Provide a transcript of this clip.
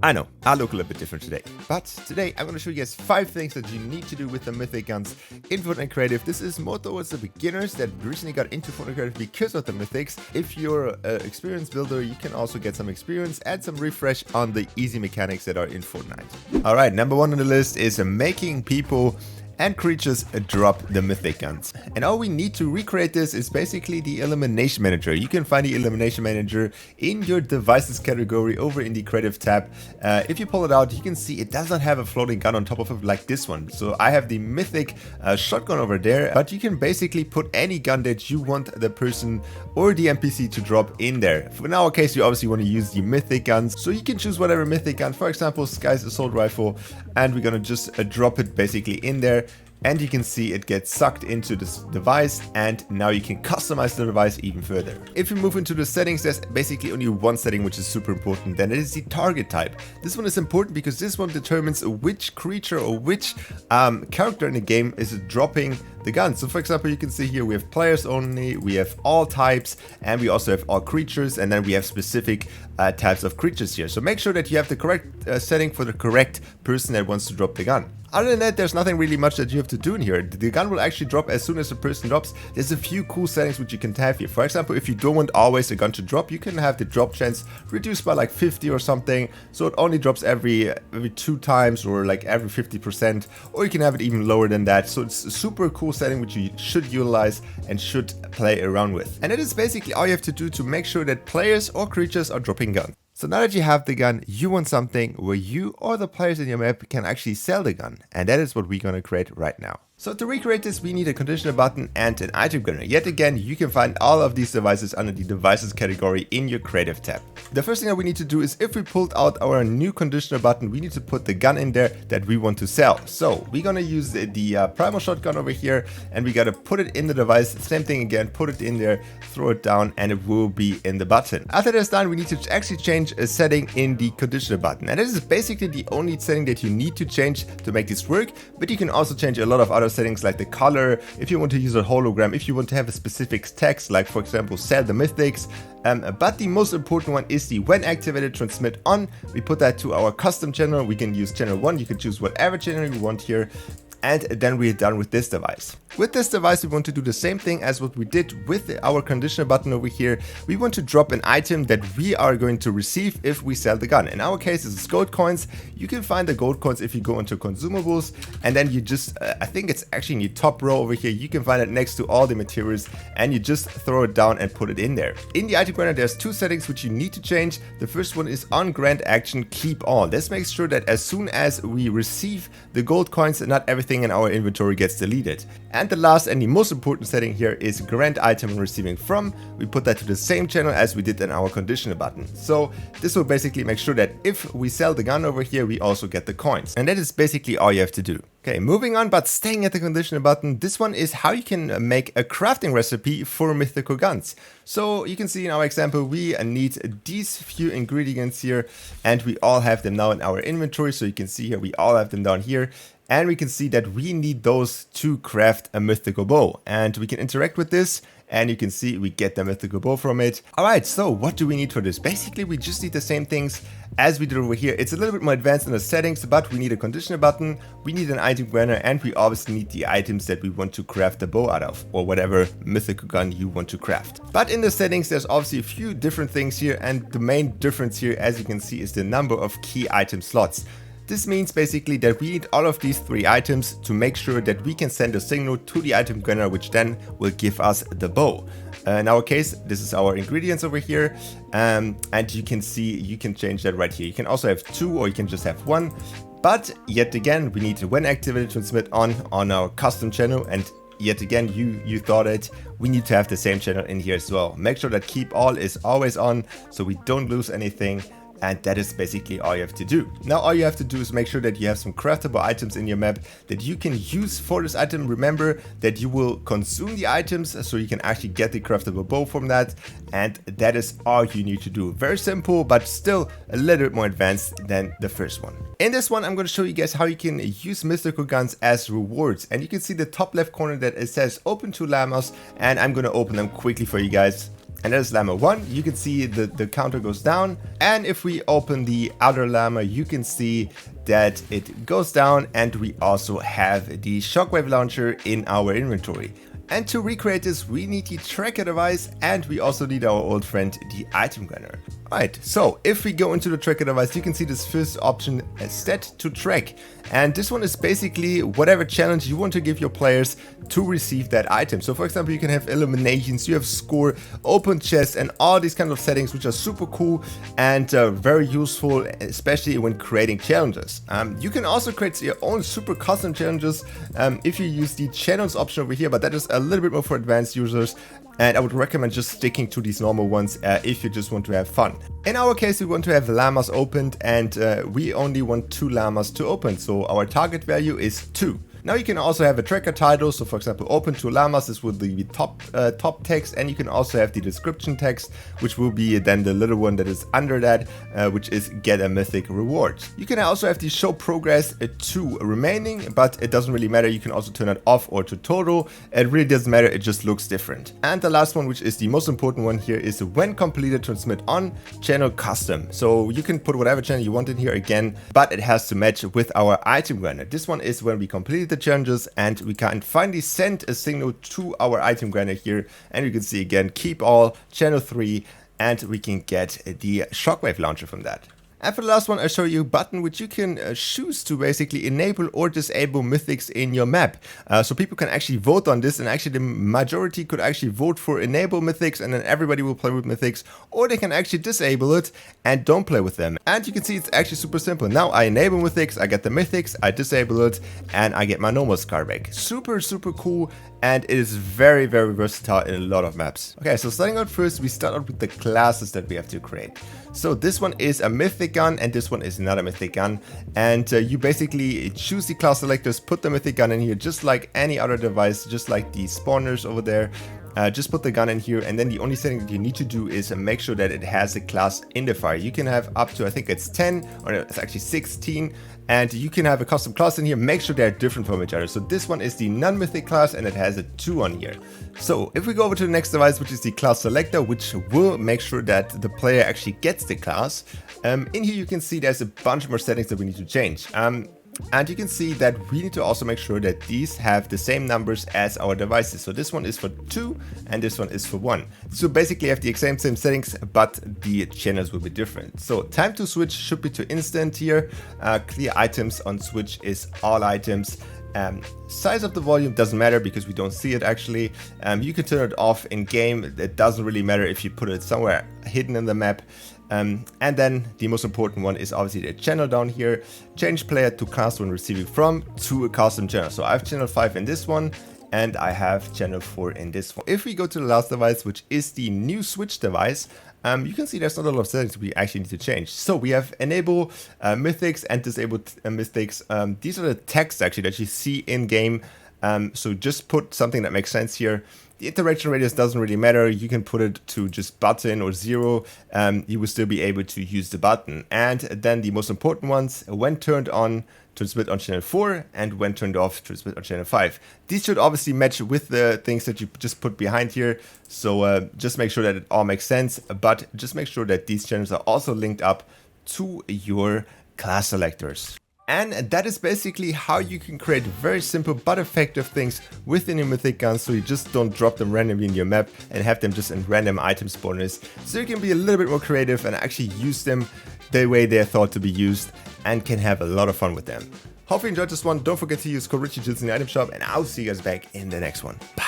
I know, I look a little bit different today, but today I'm going to show you guys 5 things that you need to do with the Mythic guns in Fortnite Creative. This is more towards the beginners that recently got into Fortnite Creative because of the Mythics. If you're an experienced builder, you can also get some experience, add some refresh on the easy mechanics that are in Fortnite. Alright, number 1 on the list is making people and creatures drop the Mythic guns. And all we need to recreate this is basically the Elimination Manager. You can find the Elimination Manager in your devices category over in the creative tab. If you pull it out, you can see it does not have a floating gun on top of it like this one. So I have the Mythic shotgun over there, but you can basically put any gun that you want the person or the NPC to drop in there. In our case, you obviously want to use the Mythic guns. So you can choose whatever Mythic gun, for example, Sky's Assault Rifle, and we're gonna just drop it basically in there. And you can see it gets sucked into this device, and now you can customize the device even further. If you move into the settings, there's basically only one setting which is super important, and it is the target type. This one is important because this one determines which creature or which character in the game is dropping the gun. So for example, you can see here we have players only, we have all types, and we also have all creatures, and then we have specific types of creatures here. So make sure that you have the correct setting for the correct person that wants to drop the gun. Other than that, there's nothing really much that you have to do in here. The gun will actually drop as soon as the person drops. There's a few cool settings which you can have here. For example, if you don't want always a gun to drop, you can have the drop chance reduced by like 50 or something. So it only drops every 2 times or like every 50%. Or you can have it even lower than that. So it's a super cool setting which you should utilize and should play around with. And it is basically all you have to do to make sure that players or creatures are dropping guns. So now that you have the gun, you want something where you or the players in your map can actually sell the gun. And that is what we're going to create right now. So to recreate this, we need a conditioner button and an item gunner. Yet again, you can find all of these devices under the devices category in your creative tab. The first thing that we need to do is, if we pulled out our new conditioner button, we need to put the gun in there that we want to sell. So we're going to use the primal shotgun over here, and we got to put it in the device. Same thing again, put it in there, throw it down, and it will be in the button. After that's done, we need to actually change a setting in the conditioner button. And this is basically the only setting that you need to change to make this work, but you can also change a lot of other settings like the color, if you want to use a hologram, if you want to have a specific text, like for example, sell the Mythics. But the most important one is the when activated transmit on. We put that to our custom channel. We can use channel 1, you can choose whatever channel you want here. And then we're done with this device. With this device, we want to do the same thing as what we did with our conditioner button over here. We want to drop an item that we are going to receive if we sell the gun. In our case, this is gold coins. You can find the gold coins if you go into consumables, and then you just, I think it's actually in the top row over here. You can find it next to all the materials, and you just throw it down and put it in there. In the item grant, there's 2 settings which you need to change. The first one is on grant action, keep all. This makes sure that as soon as we receive the gold coins, not everything in our inventory gets deleted. And the last and the most important setting here is grant item receiving from. We put that to the same channel as we did in our conditioner button. So this will basically make sure that if we sell the gun over here, we also get the coins. And that is basically all you have to do. Okay, moving on, but staying at the conditioner button, this one is how you can make a crafting recipe for mythical guns. So you can see in our example, we need these few ingredients here, and we all have them now in our inventory. So you can see here, we all have them down here. And we can see that we need those to craft a mythical bow, and we can interact with this, and you can see we get the mythical bow from it. Alright, so what do we need for this? Basically, we just need the same things as we did over here. It's a little bit more advanced in the settings, but we need a conditioner button, we need an item granner, and we obviously need the items that we want to craft the bow out of, or whatever mythical gun you want to craft. But in the settings, there's obviously a few different things here, and the main difference here, as you can see, is the number of key item slots. This means basically that we need all of these 3 items to make sure that we can send a signal to the item gunner, which then will give us the bow. In our case, this is our ingredients over here, and you can see you can change that right here. You can also have 2, or you can just have 1. But yet again, we need to when activated transmit on our custom channel, and yet again, you thought it, we need to have the same channel in here as well. Make sure that keep all is always on so we don't lose anything. And that is basically all you have to do. Now all you have to do is make sure that you have some craftable items in your map that you can use for this item. Remember that you will consume the items so you can actually get the craftable bow from that. And that is all you need to do. Very simple, but still a little bit more advanced than the first one. In this one, I'm going to show you guys how you can use mythical guns as rewards. And you can see the top left corner that it says open to llamas, and I'm going to open them quickly for you guys. and there's llama 1. You can see the counter goes down, and if we open the other llama, you can see that it goes down, and we also have the shockwave launcher in our inventory. And to recreate this, we need the tracker device, and we also need our old friend, the item gunner. Right, so if we go into the tracker device, you can see this first option, set to track. And this one is basically whatever challenge you want to give your players to receive that item. So for example, you can have eliminations, you have score, open chest, and all these kind of settings, which are super cool and very useful, especially when creating challenges. You can also create your own super custom challenges if you use the channels option over here, but that is a little bit more for advanced users. And I would recommend just sticking to these normal ones if you just want to have fun. In our case, we want to have llamas opened, and we only want 2 llamas to open. So our target value is 2. Now you can also have a tracker title, so for example, open 2 llamas, this will be the top text, and you can also have the description text, which will be then the little one that is under that, which is get a mythic reward. You can also have the show progress to remaining, but it doesn't really matter. You can also turn it off or to total. It really doesn't matter, it just looks different. And the last one, which is the most important one here, is when completed, transmit on channel custom. So you can put whatever channel you want in here again, but it has to match with our item granted. This one is when we completed the challenges, and we can finally send a signal to our item granted here, and you can see again keep all channel 3, and we can get the shockwave launcher from that. And for the last one, I'll show you a button which you can choose to basically enable or disable mythics in your map. So people can actually vote on this, and actually the majority could actually vote for enable mythics, and then everybody will play with mythics, or they can actually disable it and don't play with them. And you can see it's actually super simple. Now I enable mythics, I get the mythics, I disable it, and I get my normal scar back. Super cool, and it is very versatile in a lot of maps. Okay, so starting out first, we start out with the classes that we have to create. So this one is a mythic gun, and this one is another mythic gun, and you basically choose the class selectors, put the mythic gun in here just like any other device, just like the spawners over there. Just put the gun in here, and then the only thing that you need to do is make sure that it has a class identifier. You can have up to, I think it's 10, or it's actually 16, and you can have a custom class in here. Make sure they're different from each other. So this one is the non-mythic class, and it has a 2 on here. So if we go over to the next device, which is the class selector, which will make sure that the player actually gets the class. In here you can see there's a bunch more settings that we need to change. And you can see that we need to also make sure that these have the same numbers as our devices. So this one is for 2 and this one is for 1. So basically have the exact same settings, but the channels will be different. So time to switch should be to instant here. Clear items on switch is all items. Size of the volume doesn't matter because we don't see it actually. You can turn it off in game. It doesn't really matter if you put it somewhere hidden in the map. And then the most important one is obviously the channel down here. Change player to cast when receiving from to a custom channel. So I have channel 5 in this one, and I have channel 4 in this one. If we go to the last device, which is the new switch device, you can see there's not a lot of settings we actually need to change. So we have enable mythics and disable mythics. These are the texts actually that you see in game. So just put something that makes sense here. The interaction radius doesn't really matter. You can put it to just button or 0. You will still be able to use the button. And then the most important ones, when turned on, transmit on channel 4, and when turned off, transmit on channel 5. These should obviously match with the things that you just put behind here. So just make sure that it all makes sense, but just make sure that these channels are also linked up to your class selectors. And that is basically how you can create very simple but effective things within your mythic guns, so you just don't drop them randomly in your map and have them just in random item spawners. So you can be a little bit more creative and actually use them the way they're thought to be used, and can have a lot of fun with them. Hope you enjoyed this one. Don't forget to use code RichieJules in the item shop, and I'll see you guys back in the next one. Bye.